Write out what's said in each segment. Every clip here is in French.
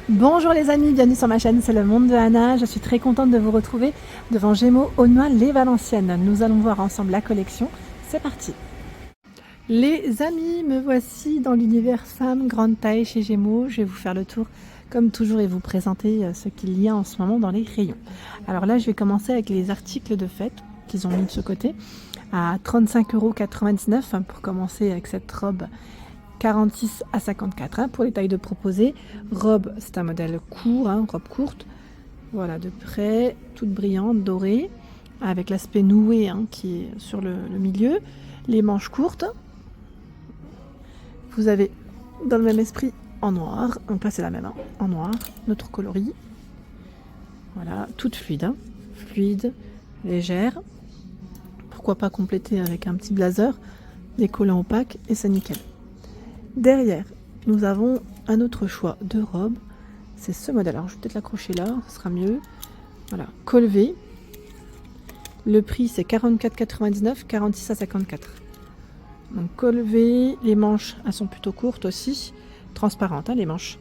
Bonjour les amis, bienvenue sur ma chaîne, c'est le monde de Anna. Je suis très contente de vous retrouver devant Gémeaux Aulnois les Valenciennes. Nous allons voir ensemble la collection, c'est parti. Les amis, me voici dans l'univers femme grande taille chez Gémeaux. Je vais vous faire le tour comme toujours et vous présenter ce qu'il y a en ce moment dans les rayons. Alors là je vais commencer avec les articles de fête qu'ils ont mis de ce côté à 35,99 € pour commencer avec cette robe 46 à 54 hein, pour les tailles de proposer. Robe, c'est un modèle court, hein, robe courte. Voilà, de près, toute brillante, dorée, avec l'aspect noué hein, qui est sur le milieu. Les manches courtes. Vous avez dans le même esprit en noir. Donc là, c'est la même, hein, en noir, notre coloris. Voilà, toute fluide, hein, fluide, légère. Pourquoi pas compléter avec un petit blazer, des collants opaques et c'est nickel. Derrière, nous avons un autre choix de robe. C'est ce modèle. Alors, je vais peut-être l'accrocher là, ce sera mieux. Voilà, col V. Le prix, c'est 44,99 €, 46 à 54. Donc, col V. Les manches, elles sont plutôt courtes aussi. Transparentes, hein, les manches.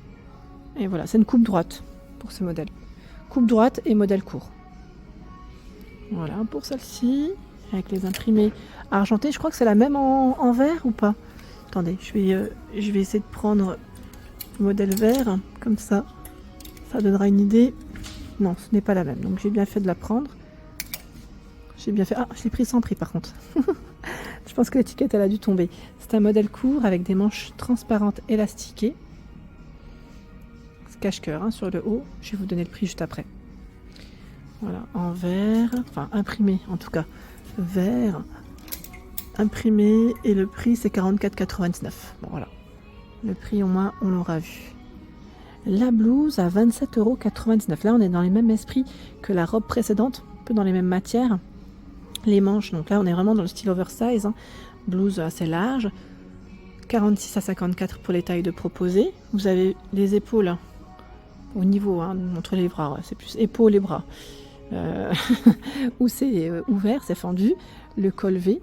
Et voilà, c'est une coupe droite pour ce modèle. Coupe droite et modèle court. Voilà, pour celle-ci, avec les imprimés argentés. Je crois que c'est la même en vert ou pas? Attendez, je vais essayer de prendre le modèle vert, comme ça donnera une idée. Non, ce n'est pas la même, donc j'ai bien fait de la prendre. J'ai bien fait. Ah, je l'ai pris sans prix par contre. Je pense que l'étiquette elle a dû tomber. C'est un modèle court avec des manches transparentes élastiquées. Cache-cœur hein, sur le haut. Je vais vous donner le prix juste après. Voilà, en vert, enfin imprimé en tout cas, vert. Imprimé et le prix c'est 44,99 €. Bon voilà, le prix au moins on l'aura vu. La blouse à 27,99 €. Là on est dans les mêmes esprits que la robe précédente, un peu dans les mêmes matières. Les manches, donc là on est vraiment dans le style oversize, hein. Blouse assez large, 46 à 54 pour les tailles de proposer. Vous avez les épaules hein, au niveau hein, entre les bras, ouais, c'est plus épaules et bras. Où c'est ouvert, c'est fendu. Le col V.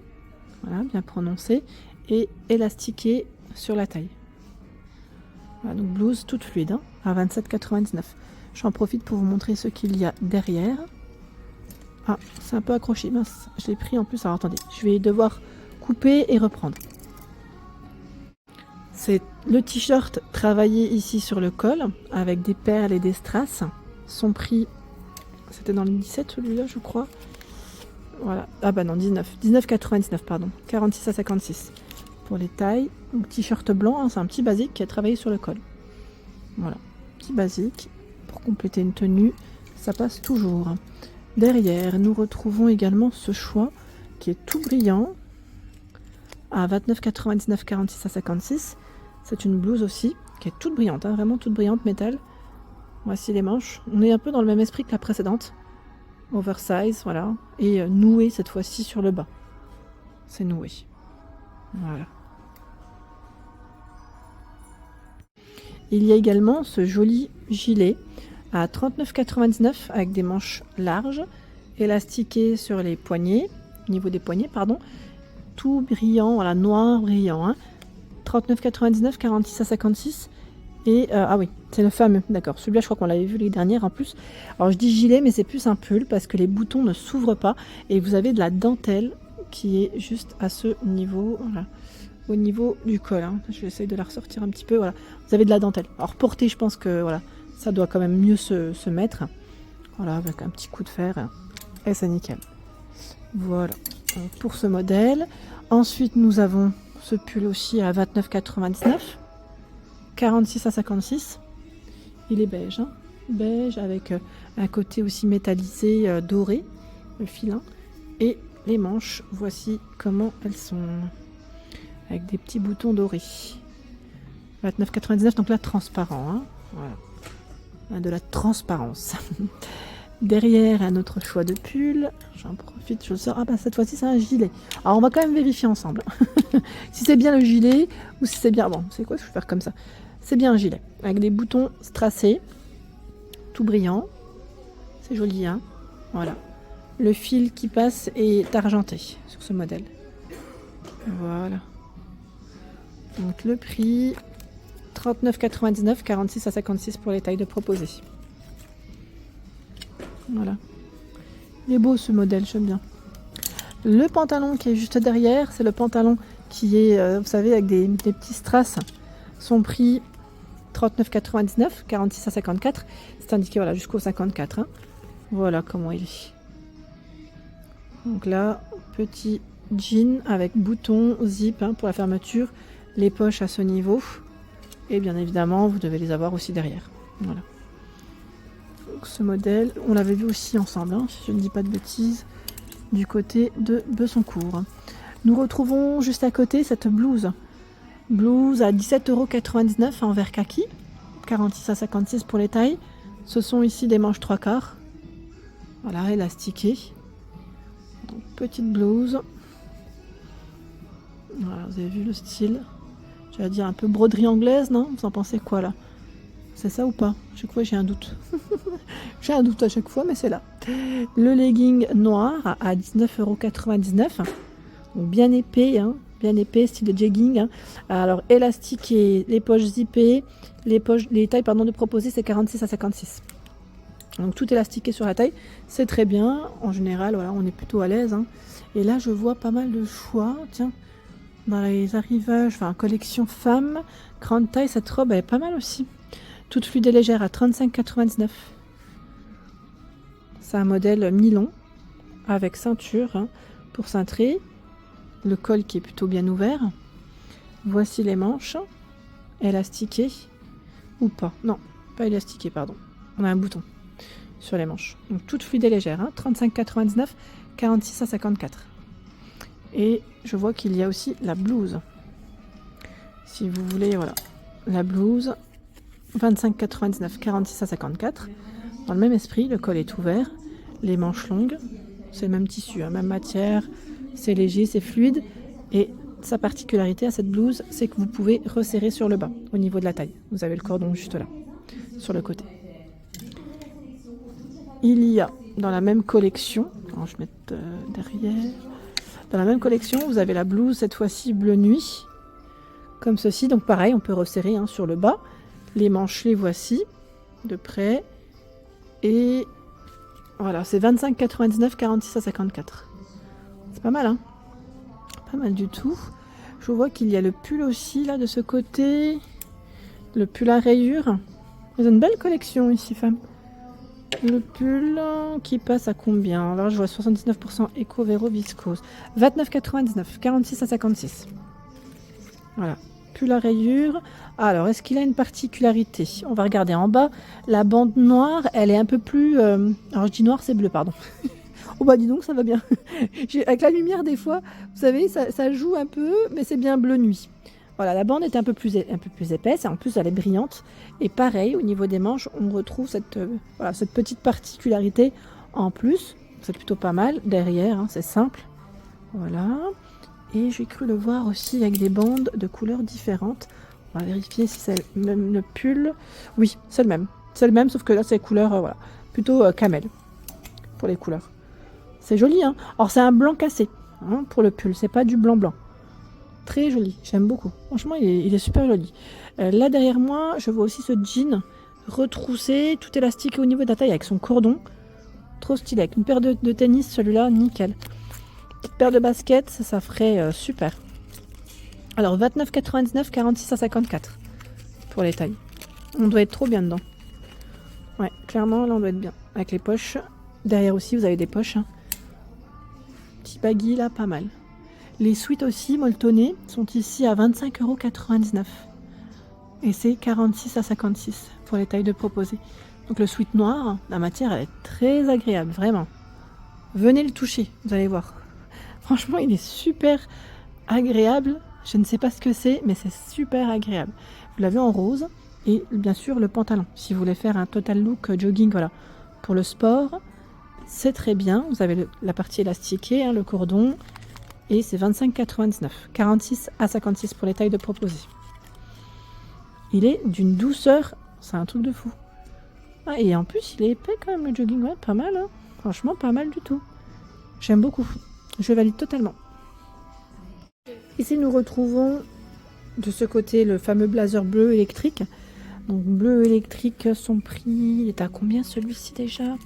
Voilà, bien prononcé et élastiqué sur la taille. Voilà, donc blouse toute fluide hein, à 27,99 €. J'en profite pour vous montrer ce qu'il y a derrière. Ah, c'est un peu accroché, mince, je l'ai pris en plus. Alors attendez, je vais devoir couper et reprendre. C'est le t-shirt travaillé ici sur le col avec des perles et des strass. Son prix, c'était dans le 17 celui-là, je crois. Voilà, ah bah non, 19,99 pardon, 46 à 56 pour les tailles. Donc t-shirt blanc, hein, c'est un petit basique qui a travaillé sur le col. Voilà, petit basique pour compléter une tenue, ça passe toujours. Derrière, nous retrouvons également ce choix qui est tout brillant à 29,99 €, 46 à 56. C'est une blouse aussi qui est toute brillante, hein, vraiment toute brillante, métal. Voici les manches. On est un peu dans le même esprit que la précédente. Oversize, voilà, et noué cette fois-ci sur le bas. C'est noué. Voilà. Il y a également ce joli gilet à 39,99 € avec des manches larges, élastiquées sur les poignets, au niveau des poignets, pardon. Tout brillant, voilà, noir brillant. Hein. 39,99 €, 46 à 56. Et ah oui, c'est le fameux, d'accord. Celui-là, je crois qu'on l'avait vu les dernières en plus. Alors je dis gilet, mais c'est plus un pull parce que les boutons ne s'ouvrent pas et vous avez de la dentelle qui est juste à ce niveau, voilà, au niveau du col. Hein. Je vais essayer de la ressortir un petit peu. Voilà, vous avez de la dentelle. Alors porter, je pense que voilà, ça doit quand même mieux se mettre. Voilà, avec un petit coup de fer et c'est nickel. Voilà, donc, pour ce modèle. Ensuite, nous avons ce pull aussi à 29,99 €. 46 à 56. Il est beige, hein, beige avec un côté aussi métallisé doré, le filin. Et les manches, voici comment elles sont, avec des petits boutons dorés. 29,99 €, donc là transparent, hein, voilà, de la transparence. Derrière, un autre choix de pull. J'en profite, je le sors. Ah bah cette fois-ci, c'est un gilet. Alors on va quand même vérifier ensemble si c'est bien le gilet ou si c'est bien. Bon, c'est quoi? Je vais faire comme ça. C'est bien un gilet avec des boutons strassés, tout brillant. C'est joli, hein. Voilà. Le fil qui passe est argenté sur ce modèle. Voilà. Donc le prix 39,99, 46 à 56 pour les tailles de proposées. Voilà. Il est beau ce modèle, j'aime bien. Le pantalon qui est juste derrière, c'est le pantalon qui est, vous savez, avec des petits strass. Son prix 39,99, 46 à 54. C'est indiqué voilà, jusqu'au 54. Hein. Voilà comment il est. Donc là, petit jean avec bouton, zip hein, pour la fermeture, les poches à ce niveau. Et bien évidemment, vous devez les avoir aussi derrière. Voilà. Donc, ce modèle, on l'avait vu aussi ensemble, hein, si je ne dis pas de bêtises, du côté de Bessancourt. Nous retrouvons juste à côté cette blouse. Blouse à 17,99 € en vert kaki, 46 à 56 pour les tailles. Ce sont ici des manches 3/4. Voilà, élastiquées. Donc, petite blouse. Voilà, vous avez vu le style. J'allais dire un peu broderie anglaise, non? Vous en pensez quoi là? C'est ça ou pas? À chaque fois j'ai un doute. J'ai un doute à chaque fois, mais c'est là. Le legging noir à 19,99 €. Donc bien épais, hein, bien épais, style de jegging. Hein. Alors élastiqué, les poches zippées, les tailles de proposer c'est 46 à 56. Donc tout élastiqué sur la taille, c'est très bien. En général, voilà, on est plutôt à l'aise. Hein. Et là, je vois pas mal de choix. Tiens, dans les arrivages, enfin collection femme, grande taille, cette robe elle est pas mal aussi. Toute fluide et légère à 35,99 €. C'est un modèle mi-long avec ceinture hein, pour cintrer. Le col qui est plutôt bien ouvert. Voici les manches. Élastiquées ou pas? Non, pas élastiquées, pardon. On a un bouton sur les manches. Donc toute fluide et légère. Hein, 35,99, 46 à 54. Et je vois qu'il y a aussi la blouse. Si vous voulez, voilà. La blouse, 25,99, 46 à 54. Dans le même esprit, le col est ouvert. Les manches longues. C'est le même tissu, hein, même matière. C'est léger, c'est fluide. Et sa particularité à cette blouse, c'est que vous pouvez resserrer sur le bas, au niveau de la taille. Vous avez le cordon juste là, sur le côté. Il y a, dans la même collection, alors je vais mettre derrière, dans la même collection, vous avez la blouse, cette fois-ci bleu nuit, comme ceci. Donc pareil, on peut resserrer hein, sur le bas. Les manches, les voici, de près. Et voilà, c'est 25,99, 46 à 54. C'est pas mal, hein? Pas mal du tout. Je vois qu'il y a le pull aussi, là, de ce côté. Le pull à rayures. Ils ont une belle collection ici, femmes. Le pull qui passe à combien? Alors, je vois 79% éco-véro viscose. 29,99, 46 à 56. Voilà. Pull à rayures. Alors, est-ce qu'il a une particularité? On va regarder en bas. La bande noire, elle est un peu plus... Alors, je dis noir, c'est bleu, pardon. Oh bah dis donc, ça va bien. Avec la lumière, des fois, vous savez, ça joue un peu, mais c'est bien bleu nuit. Voilà, la bande est un peu plus épaisse, et en plus, elle est brillante. Et pareil, au niveau des manches, on retrouve cette petite particularité en plus. C'est plutôt pas mal. Derrière, hein, c'est simple. Voilà. Et j'ai cru le voir aussi avec des bandes de couleurs différentes. On va vérifier si c'est le même le pull. Oui, c'est le même. C'est le même, sauf que là, c'est couleur, voilà, plutôt camel pour les couleurs. C'est joli, hein. Alors, c'est un blanc cassé hein, pour le pull. C'est pas du blanc-blanc. Très joli. J'aime beaucoup. Franchement, il est super joli. Là, derrière moi, je vois aussi ce jean retroussé, tout élastique au niveau de la taille avec son cordon. Trop stylé. Avec une paire de tennis, celui-là, nickel. Petite paire de baskets, ça ferait super. Alors, 29,99, 46 à 54 pour les tailles. On doit être trop bien dedans. Ouais, clairement, là, on doit être bien. Avec les poches. Derrière aussi, vous avez des poches. Hein. Petit baggy, là, pas mal. Les sweats aussi, molletonnés, sont ici à 25,99 €. Et c'est 46 à 56 pour les tailles de proposées. Donc, le sweat noir, la matière, elle est très agréable, vraiment. Venez le toucher, vous allez voir. Franchement, il est super agréable. Je ne sais pas ce que c'est, mais c'est super agréable. Vous l'avez en rose. Et bien sûr, le pantalon. Si vous voulez faire un total look jogging, voilà. Pour le sport, c'est très bien. Vous avez la partie élastiquée, hein, le cordon. Et c'est 25,99. 46 à 56 pour les tailles de proposées. Il est d'une douceur. C'est un truc de fou. Ah, et en plus, il est épais quand même, le jogging. Ouais, pas mal. Hein. Franchement, pas mal du tout. J'aime beaucoup. Je valide totalement. Ici, nous retrouvons de ce côté le fameux blazer bleu électrique. Donc bleu électrique, son prix, il est à combien celui-ci déjà?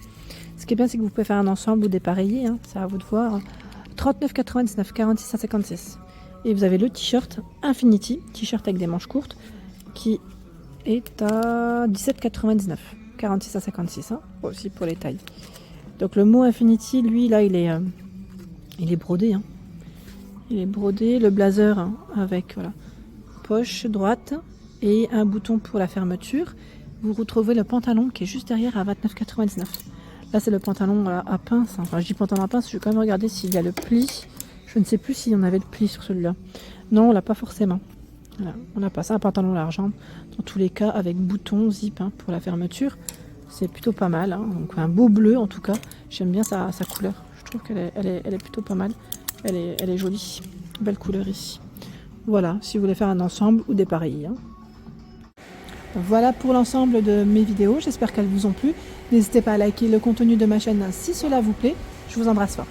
Ce qui est bien, c'est que vous pouvez faire un ensemble ou dépareiller, hein, c'est à vous de voir. 39,99, 46 à 56. Et vous avez le t-shirt Infinity, t-shirt avec des manches courtes, qui est à 17,99, 46 à 56, hein, aussi pour les tailles. Donc le mot Infinity, lui, là, il est brodé. Hein. Il est brodé, le blazer hein, avec voilà, poche droite et un bouton pour la fermeture. Vous retrouvez le pantalon qui est juste derrière à 29,99. Là, c'est le pantalon voilà, à pince. Enfin, je dis pantalon à pince, je vais quand même regarder s'il y a le pli. Je ne sais plus s'il y en avait le pli sur celui-là. Non, on l'a pas forcément. Voilà, on n'a pas ça, un pantalon large. Hein. Dans tous les cas, avec bouton, zip hein, pour la fermeture. C'est plutôt pas mal. Hein. Donc, un beau bleu en tout cas. J'aime bien sa couleur. Je trouve qu'elle est plutôt pas mal. Elle est jolie. Belle couleur ici. Voilà, si vous voulez faire un ensemble ou dépareiller. Hein. Voilà pour l'ensemble de mes vidéos. J'espère qu'elles vous ont plu. N'hésitez pas à liker le contenu de ma chaîne si cela vous plaît. Je vous embrasse fort.